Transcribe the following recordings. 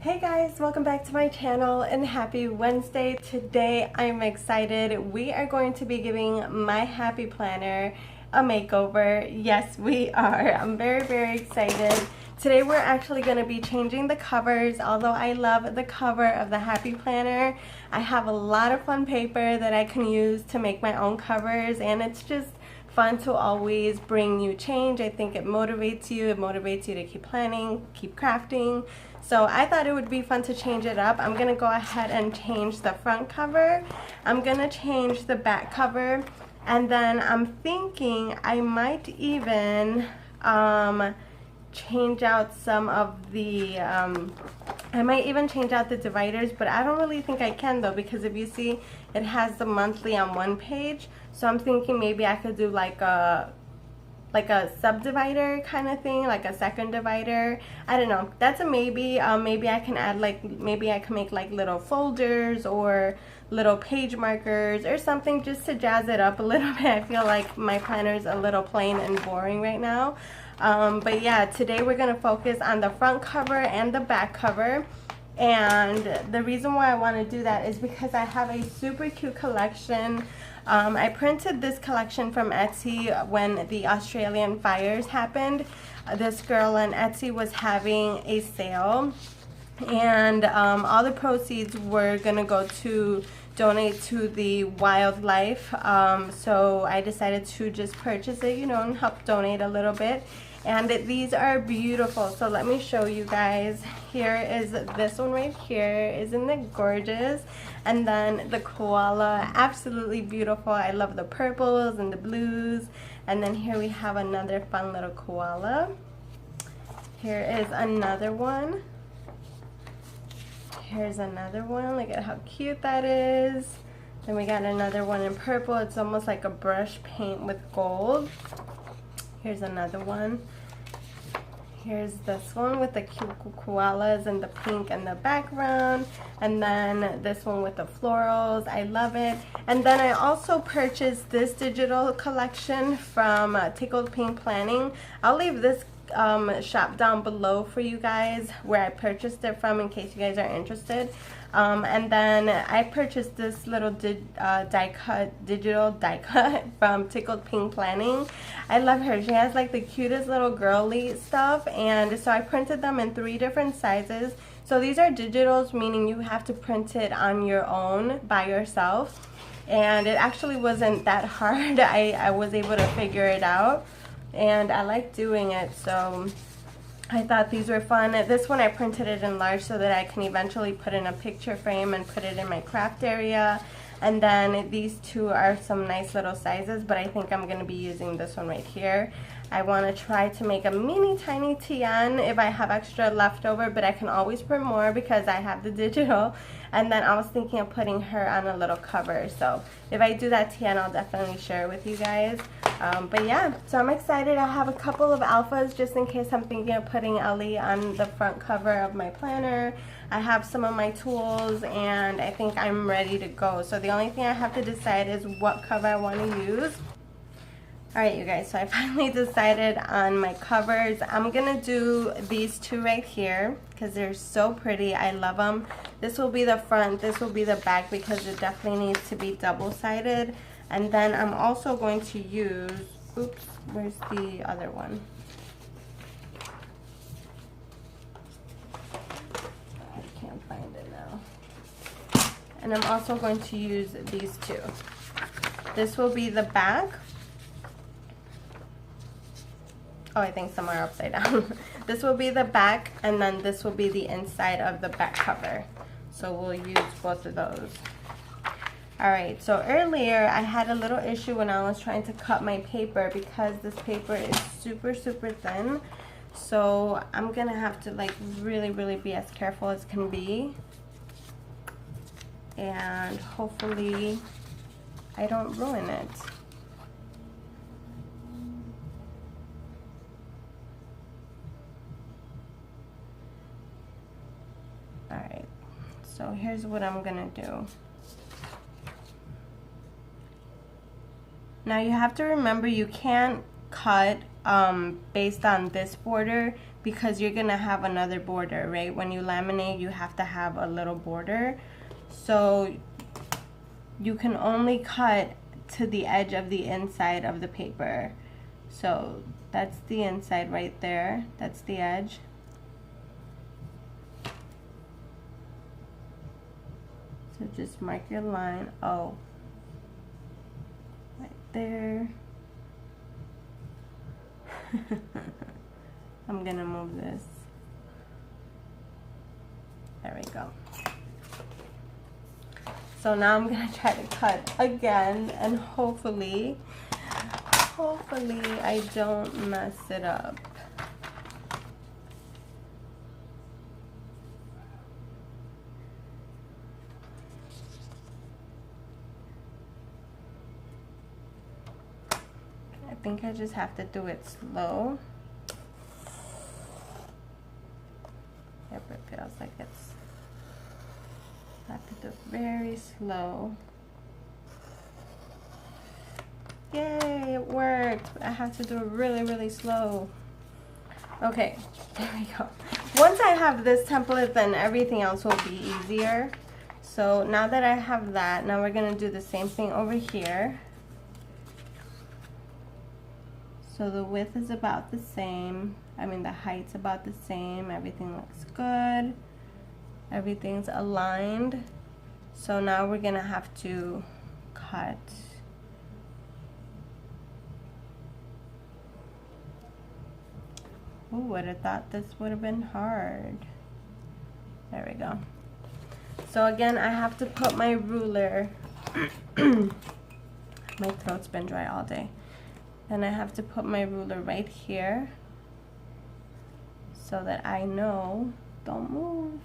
Hey guys, welcome back to my channel and happy Wednesday. Today I'm excited. We are going to be giving my happy planner a makeover. Yes, we are. I'm very excited. Today we're actually going to be changing the covers. Although I love the cover of the happy planner, I have a lot of fun paper that I can use to make my own covers, and it's just fun to always bring new change. I think it motivates you. It motivates you to keep planning, keep crafting. So I thought it would be fun to change it up. I'm gonna go ahead and change the front cover. I'm gonna change the back cover, and then I'm thinking I might even change out some of the I might even change out the dividers, but I don't really think I can though, because if you see, it has the monthly on one page. So I'm thinking maybe I could do like a subdivider kind of thing, like a second divider. I don't know, that's a maybe. Maybe I can add maybe I can make like little folders or little page markers or something just to jazz it up a little bit. I feel like my planner is a little plain and boring right now. But yeah, today we're gonna focus on the front cover and the back cover. And the reason why I want to do that is because I have a super cute collection. I printed this collection from Etsy when the Australian fires happened. This girl on Etsy was having a sale, and all the proceeds were gonna go to donate to the wildlife. So I decided to just purchase it, and help donate a little bit. And these are beautiful, so let me show you guys. Here is this one right here. Isn't it gorgeous? And then the koala, absolutely beautiful. I love the purples and the blues. And then here we have another fun little koala. Here is another one. Here's another one. Look at how cute that is. Then we got another one in purple. It's almost like a brush paint with gold. Here's another one. Here's this one with the cute koalas and the pink in the background. And then this one with the florals. I love it. And then I also purchased this digital collection from Tickled Pink Planning. I'll leave this shop down below for you guys where I purchased it from, in case you guys are interested. And then I purchased this little digital die cut from Tickled Pink Planning. I love her. She has like the cutest little girly stuff, and so I printed them in 3 different sizes. So these are digitals, meaning you have to print it on your own by yourself, and it actually wasn't that hard. I was able to figure it out, and I like doing it, so I thought these were fun. This one I printed it in large so that I can eventually put in a picture frame and put it in my craft area. And then these 2 are some nice little sizes, but I think I'm going to be using this one right here. I want to try to make a mini tiny Tian if I have extra left over, but I can always print more because I have the digital. And then I was thinking of putting her on a little cover, so if I do that Tian, I'll definitely share it with you guys. But yeah, so I'm excited. I have a couple of alphas just in case I'm thinking of putting Ellie on the front cover of my planner. I have some of my tools, and I think I'm ready to go. So the only thing I have to decide is what cover I want to use. Alright you guys, so I finally decided on my covers. I'm gonna do these 2 right here because they're so pretty. I love them. This will be the front, this will be the back, because it definitely needs to be double-sided. And then I'm also going to use, oops, where's the other one? I can't find it now. And I'm also going to use these 2. This will be the back. Oh, I think some are upside down. This will be the back, and then this will be the inside of the back cover. So we'll use both of those. Alright, so earlier I had a little issue when I was trying to cut my paper because this paper is super thin. So I'm gonna have to like really be as careful as can be. And hopefully I don't ruin it. Alright, so here's what I'm gonna do. Now you have to remember, you can't cut based on this border because you're gonna have another border, right? When you laminate, you have to have a little border. So you can only cut to the edge of the inside of the paper. So that's the inside right there. That's the edge. So just mark your line. Oh, right there. I'm gonna move this. There we go. So now I'm gonna try to cut again, and hopefully I don't mess it up. I think I just have to do it slow. Yep, it feels like it's, I have to do it very slow. Yay, it worked. I have to do it really, really slow. Okay, there we go. Once I have this template, then everything else will be easier. So now that I have that, now we're gonna do the same thing over here. So the width is about the same. I mean, the height's about the same. Everything looks good. Everything's aligned. So now we're gonna have to cut. Who would have thought this would have been hard? There we go. So again, I have to put my ruler. My throat's been dry all day. And I have to put my ruler right here so that I know, don't move.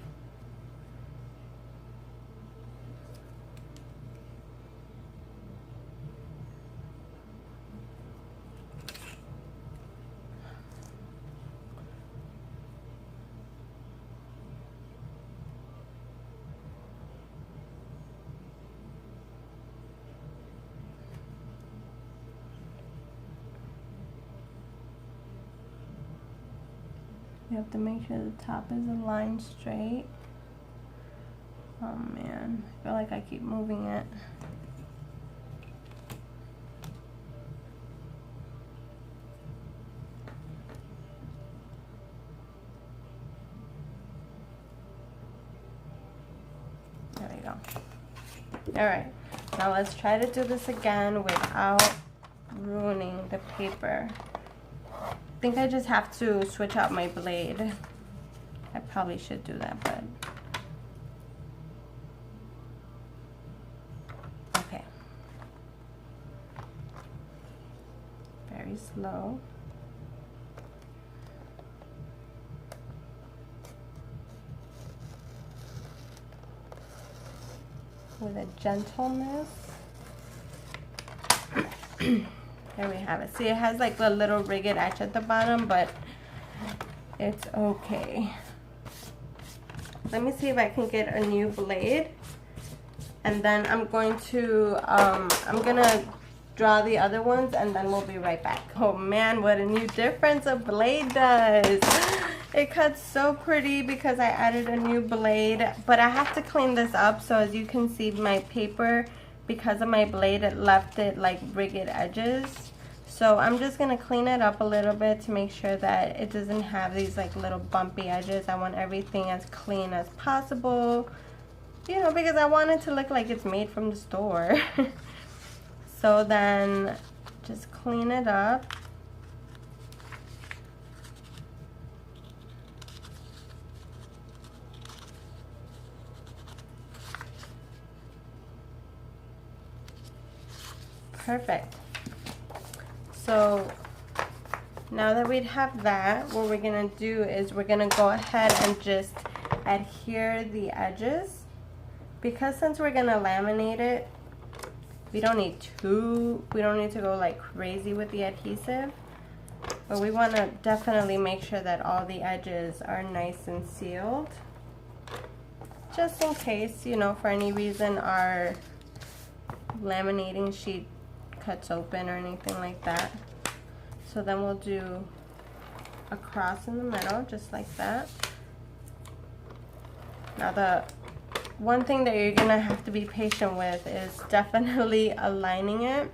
You have to make sure the top is aligned straight. Oh man, I feel like I keep moving it. There we go. All right, now let's try to do this again without ruining the paper. I think I just have to switch out my blade. I probably should do that, but okay. Very slow. With a gentleness. There we have it. See, it has like a little rigged edge at the bottom, but it's okay. Let me see if I can get a new blade, and then I'm going to I'm gonna draw the other ones, and then we'll be right back. Oh man, what a new difference a blade does. It cuts so pretty because I added a new blade, but I have to clean this up. So as you can see, my paper, because of my blade, it left it like rigged edges. So I'm just gonna clean it up a little bit to make sure that it doesn't have these like little bumpy edges. I want everything as clean as possible, you know, because I want it to look like it's made from the store. So then just clean it up. Perfect. So now that we have that, what we're gonna do is we're gonna go ahead and just adhere the edges, because since we're gonna laminate it, we don't need to go like crazy with the adhesive, but we want to definitely make sure that all the edges are nice and sealed, just in case, you know, for any reason our laminating sheet cuts open or anything like that. So then we'll do across in the middle, just like that. Now the one thing that you're gonna have to be patient with is definitely aligning it.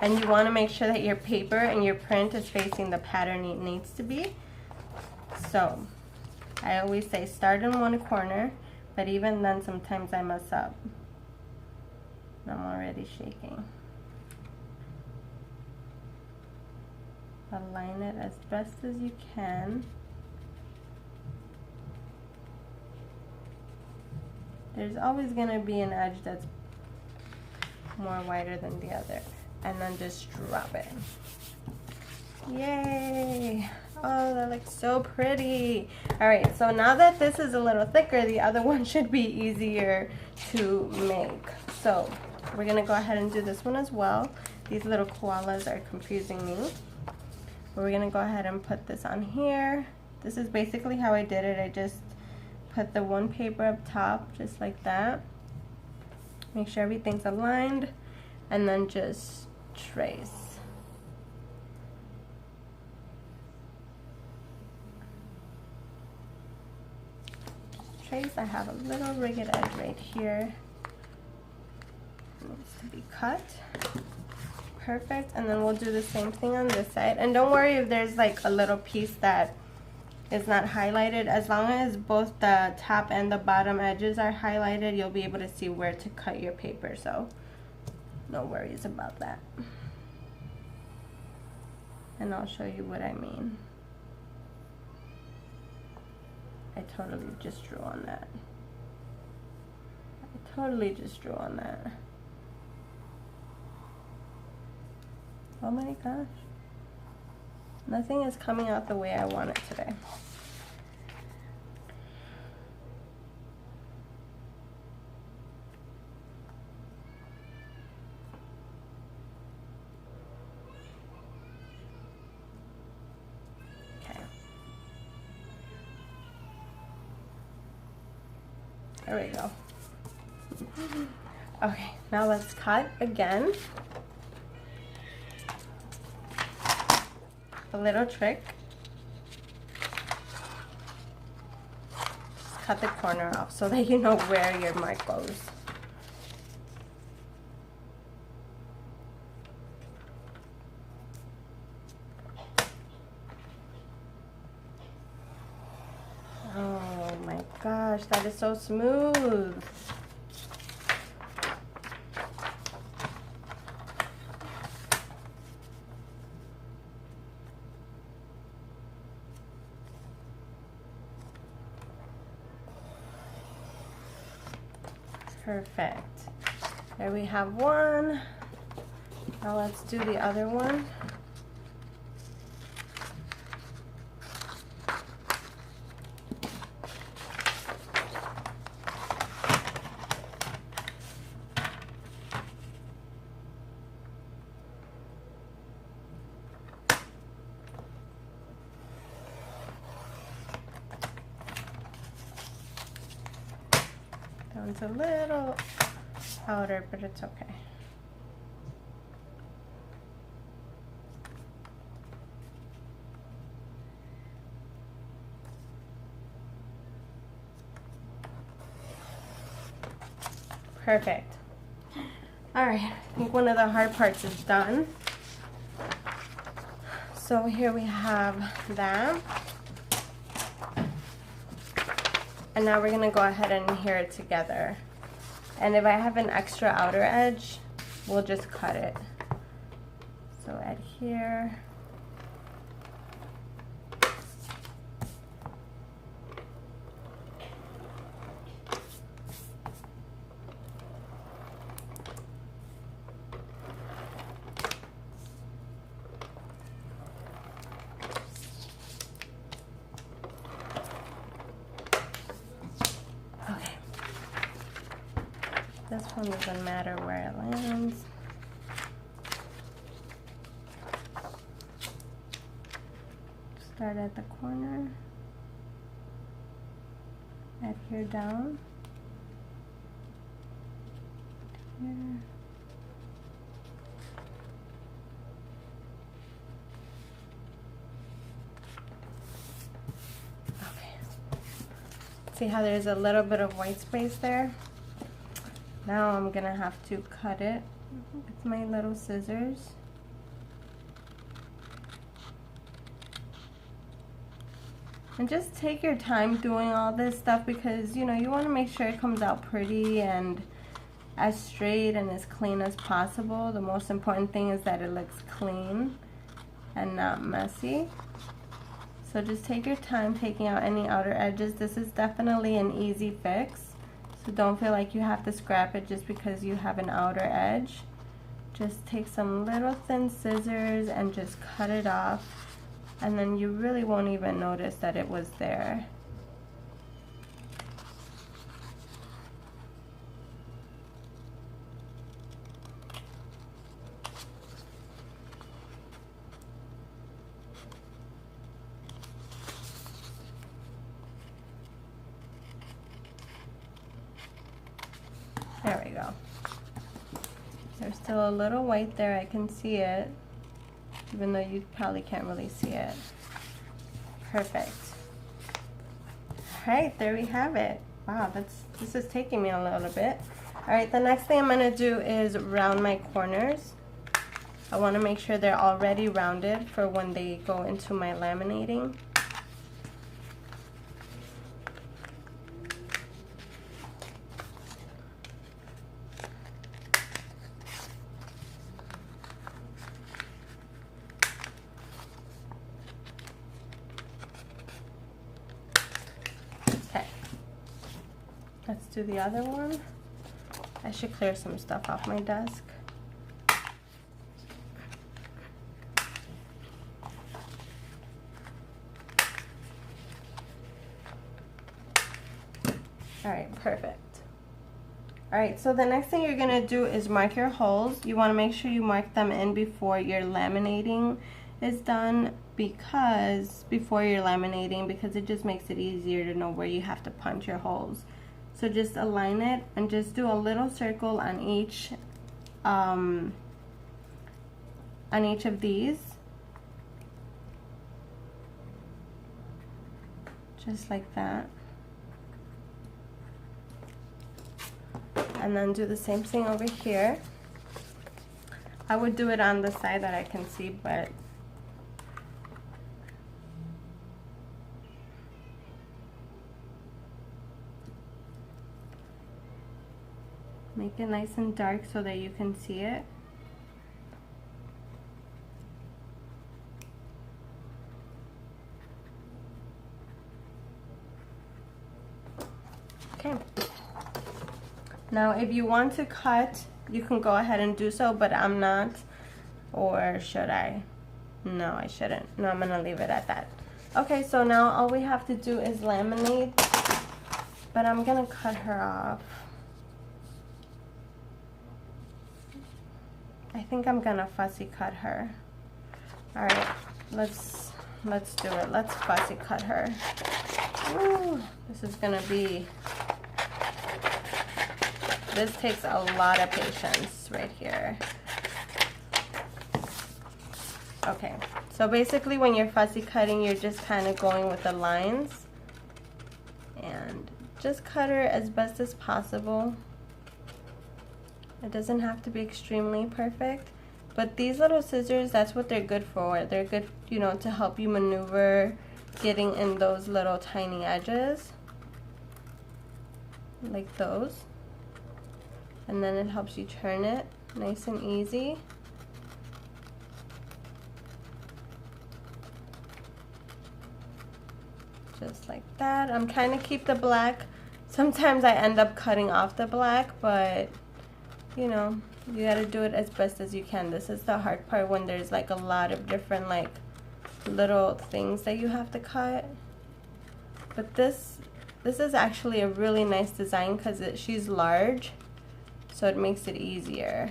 And you wanna make sure that your paper and your print is facing the pattern it needs to be. So, I always say start in one corner, but even then sometimes I mess up. I'm already shaking. Align it as best as you can. There's always going to be an edge that's more wider than the other. And then just drop it. Yay! Oh, that looks so pretty. Alright, so now that this is a little thicker, the other one should be easier to make. So, we're going to go ahead and do this one as well. These little koalas are confusing me. We're going to go ahead and put this on here. This is basically how I did it. I just put the one paper up top, just like that. Make sure everything's aligned, and then just trace. Trace, I have a little ragged edge right here. It needs to be cut. Perfect, and then we'll do the same thing on this side. And don't worry if there's like a little piece that is not highlighted. As long as both the top and the bottom edges are highlighted, you'll be able to see where to cut your paper, so no worries about that. And I'll show you what I mean. I totally just drew on that. I totally just drew on that. Oh my gosh. Nothing is coming out the way I want it today. Okay. There we go. Okay, now let's cut again. A little trick. Just cut the corner off so that you know where your mark goes. Oh my gosh, that is so smooth. Perfect. There we have one. Now let's do the other one. It's a little outer, but it's okay. Perfect. All right, I think one of the hard parts is done. So here we have that. And now we're gonna go ahead and adhere it together. And if I have an extra outer edge, we'll just cut it. So adhere. This one doesn't matter where it lands. Start at the corner, adhere down, here. See how there's a little bit of white space there? Now I'm gonna have to cut it with my little scissors. And just take your time doing all this stuff because, you know, you want to make sure it comes out pretty and as straight and as clean as possible. The most important thing is that it looks clean and not messy. So just take your time taking out any outer edges. This is definitely an easy fix. So don't feel like you have to scrap it just because you have an outer edge. Just take some little thin scissors and just cut it off. And then you really won't even notice that it was there. There we go. There's still a little white there, I can see it, even though you probably can't really see it. Perfect. Alright, there we have it. Wow, this is taking me a little bit. Alright, the next thing I'm going to do is round my corners. I want to make sure they're already rounded for when they go into my laminating. Let's do the other one. I should clear some stuff off my desk. Alright, perfect. Alright, so the next thing you're going to do is mark your holes. You want to make sure you mark them in before your laminating is done, because it just makes it easier to know where you have to punch your holes. So just align it and just do a little circle on each of these. Just like that. And then do the same thing over here. I would do it on the side that I can see, but make it nice and dark so that you can see it. Okay. Now if you want to cut, you can go ahead and do so, but I'm not. Or should I? No, I shouldn't. No, I'm gonna leave it at that. Okay, so now all we have to do is laminate, but I'm gonna cut her off. I think I'm gonna fussy cut her. Alright, let's do it. Let's fussy cut her. Ooh, this takes a lot of patience right here. Okay, so basically when you're fussy cutting, you're just kind of going with the lines. And just cut her as best as possible. It doesn't have to be extremely perfect, but these little scissors, that's what they're good for. They're good, you know, to help you maneuver getting in those little tiny edges, like those. And then it helps you turn it nice and easy. Just like that. I'm trying to keep the black. Sometimes I end up cutting off the black, but you know, you gotta do it as best as you can. This is the hard part when there's like a lot of different like little things that you have to cut. But this is actually a really nice design because she's large, so it makes it easier.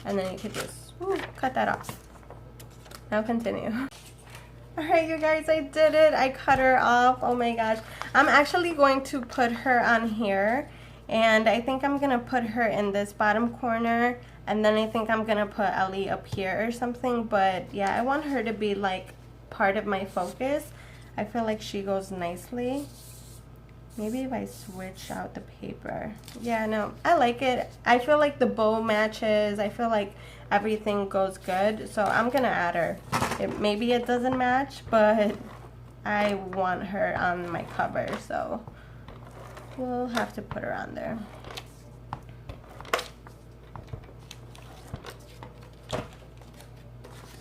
And then you could just cut that off. Now continue. Alright you guys, I did it. I cut her off. Oh my gosh. I'm actually going to put her on here. And I think I'm going to put her in this bottom corner. And then I think I'm going to put Ellie up here or something. But yeah, I want her to be like part of my focus. I feel like she goes nicely. Maybe if I switch out the paper. Yeah, no, I like it. I feel like the bow matches. I feel like everything goes good. So I'm gonna add her. Maybe it doesn't match, but I want her on my cover, so we'll have to put her on there.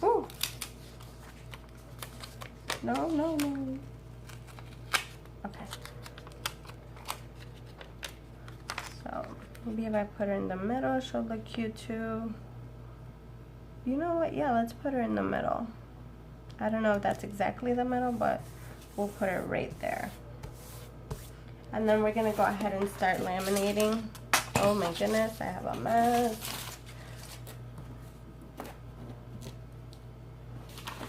Ooh. No, no, no. Okay. So maybe if I put her in the middle, she'll look cute too. You know what? Yeah, let's put her in the middle. I don't know if that's exactly the middle, but we'll put her right there. And then we're gonna go ahead and start laminating. Oh my goodness, I have a mess.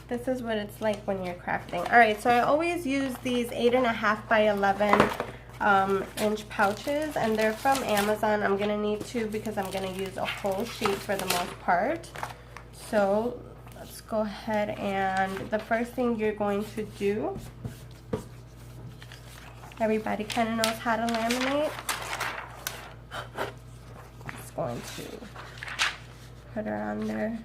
This is what it's like when you're crafting. All right, so I always use these 8.5 by 11 inch pouches, and they're from Amazon. I'm gonna need two because I'm gonna use a whole sheet for the most part. So let's go ahead, and the first thing you're going to do, everybody kind of knows how to laminate. Just going to put her on there.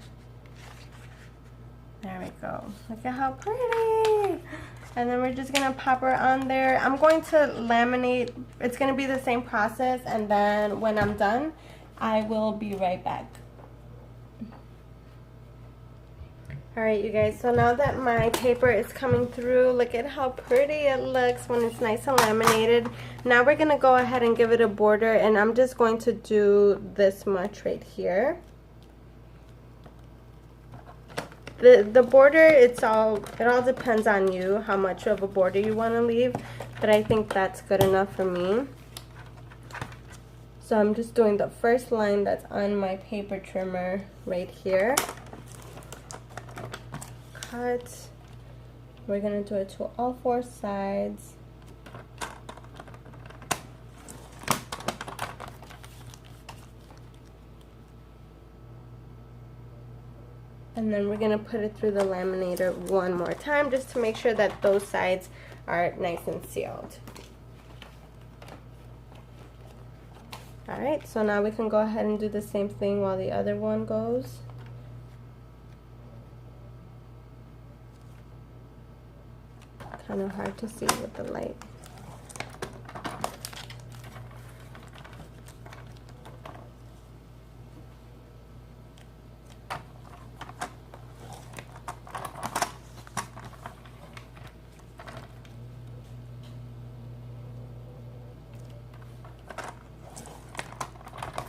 There we go. Look at how pretty. And then we're just gonna pop her on there. I'm going to laminate. It's gonna be the same process, and then when I'm done, I will be right back. Alright, you guys, so now that my paper is coming through, look at how pretty it looks when it's nice and laminated. Now we're going to go ahead and give it a border, and I'm just going to do this much right here. The border, it all depends on you, how much of a border you want to leave, but I think that's good enough for me. So I'm just doing the first line that's on my paper trimmer right here. Cut. We're gonna do it to all four sides. And then we're gonna put it through the laminator one more time just to make sure that those sides are nice and sealed. Alright, so now we can go ahead and do the same thing while the other one goes. Kind of hard to see with the light.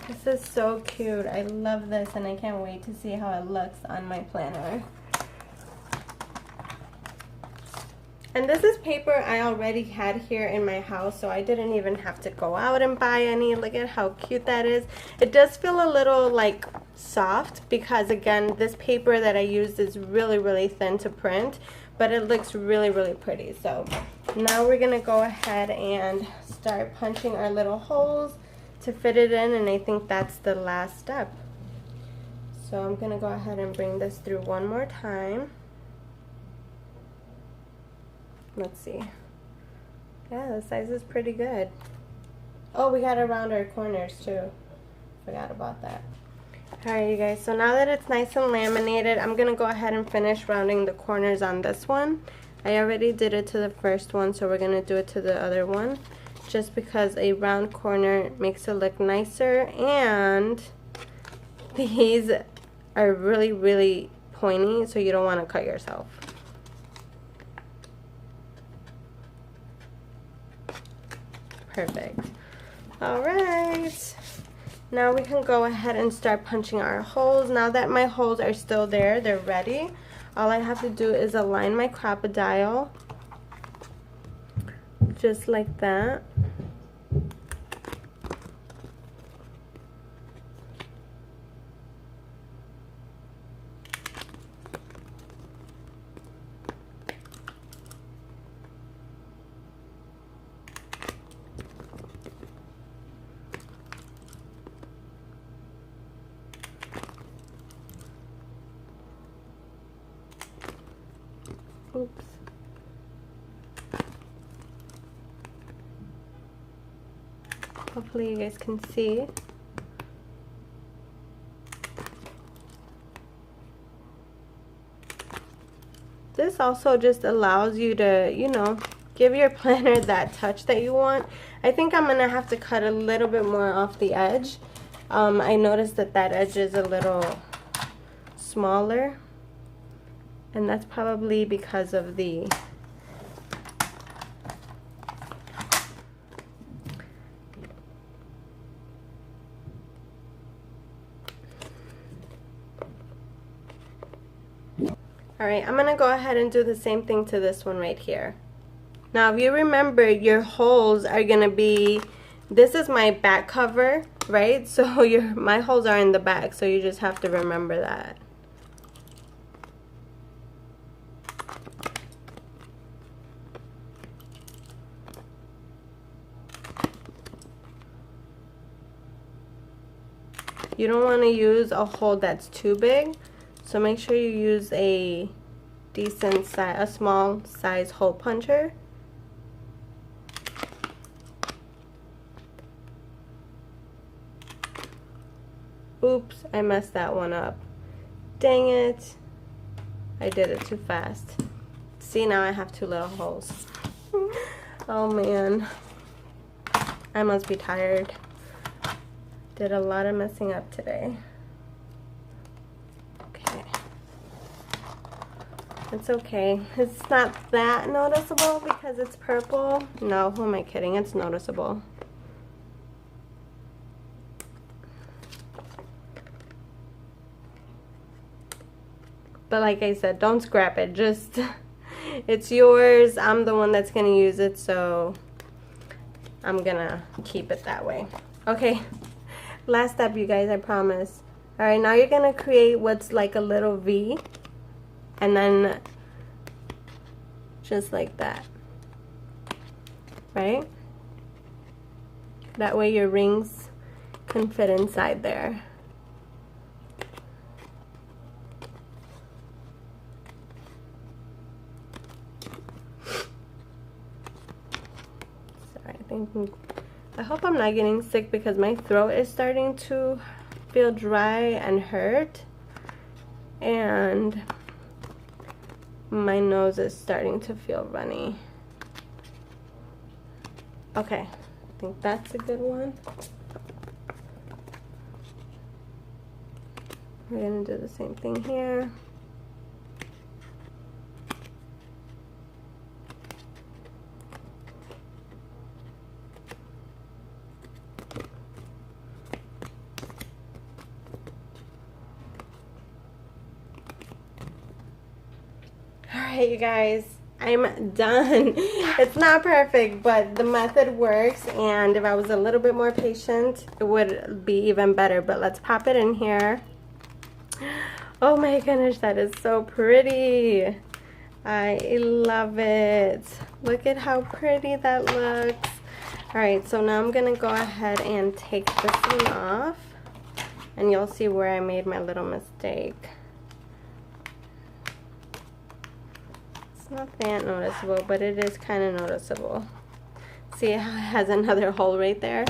This is so cute. I love this, and I can't wait to see how it looks on my planner. And this is paper I already had here in my house, so I didn't even have to go out and buy any. Look at how cute that is. It does feel a little like soft because, again, this paper that I used is really, really thin to print, but it looks really, really pretty. So now we're gonna go ahead and start punching our little holes to fit it in, and I think that's the last step. So I'm gonna go ahead and bring this through one more time. Let's see. Yeah, the size is pretty good. Oh, we got to round our corners too. Forgot about that. Alright, you guys, so now that it's nice and laminated, I'm going to go ahead and finish rounding the corners on this one. I already did it to the first one, so we're going to do it to the other one. Just because a round corner makes it look nicer, and these are really, really pointy, so you don't want to cut yourself. Perfect. Alright, now we can go ahead and start punching our holes. Now that my holes are still there, they're ready. All I have to do is align my crocodile just like that. Oops. Hopefully you guys can see. This also just allows you to, you know, give your planner that touch that you want. I think I'm gonna have to cut a little bit more off the edge. I noticed that that edge is a little smaller, and that's probably because of the Alright, I'm gonna go ahead and do the same thing to this one right here. Now, if you remember, your holes are gonna be, this is my back cover, right? So my holes are in the back, so you just have to remember that. You don't want to use a hole that's too big, so make sure you use a decent size, a small size hole puncher. Oops, I messed that one up. Dang it. I did it too fast. See, now I have two little holes. Oh man. I must be tired. Did a lot of messing up today. Okay. It's okay. It's not that noticeable because it's purple. No, who am I kidding? It's noticeable. But like I said, don't scrap it. Just, it's yours. I'm the one that's going to use it, so I'm going to keep it that way. Okay, last step, you guys, I promise. Alright, now you're going to create what's like a little V. And then just like that. Right? That way your rings can fit inside there. I hope I'm not getting sick because my throat is starting to feel dry and hurt, and my nose is starting to feel runny. Okay, I think that's a good one. We're gonna do the same thing here. Alright, you guys, I'm done. It's not perfect, but the method works, and if I was a little bit more patient, it would be even better. But let's pop it in here. Oh my goodness, that is so pretty. I love it. Look at how pretty that looks. Alright, so now I'm going to go ahead and take this one off, and you'll see where I made my little mistake. Not that noticeable, but it is kind of noticeable. See how it has another hole right there?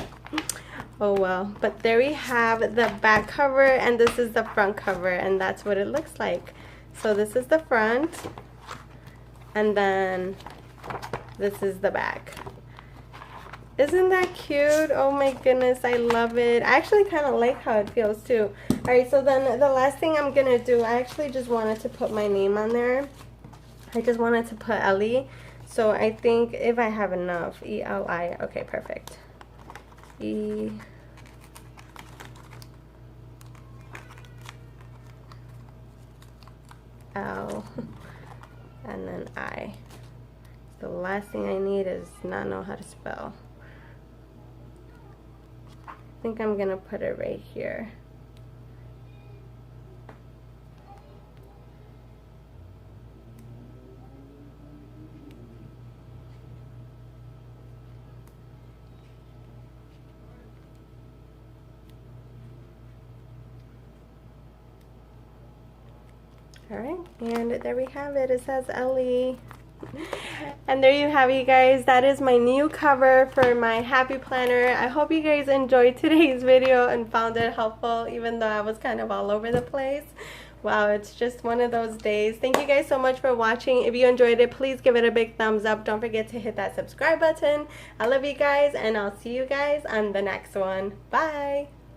Oh well. But there we have the back cover, and this is the front cover, and that's what it looks like. So this is the front, and then this is the back. Isn't that cute? Oh my goodness, I love it. I actually kind of like how it feels too. Alright, so then the last thing I'm gonna do, I actually just wanted to put my name on there. I just wanted to put Ellie, so I think if I have enough, E-L-I, okay, perfect. E-L, and then I. The last thing I need is not know how to spell. I think I'm gonna put it right here. Alright, and there we have it. It says Ellie. And there you have it, you guys. That is my new cover for my happy planner. I hope you guys enjoyed today's video and found it helpful, even though I was kind of all over the place. Wow, it's just one of those days. Thank you guys so much for watching. If you enjoyed it, please give it a big thumbs up. Don't forget to hit that subscribe button. I love you guys, and I'll see you guys on the next one. Bye!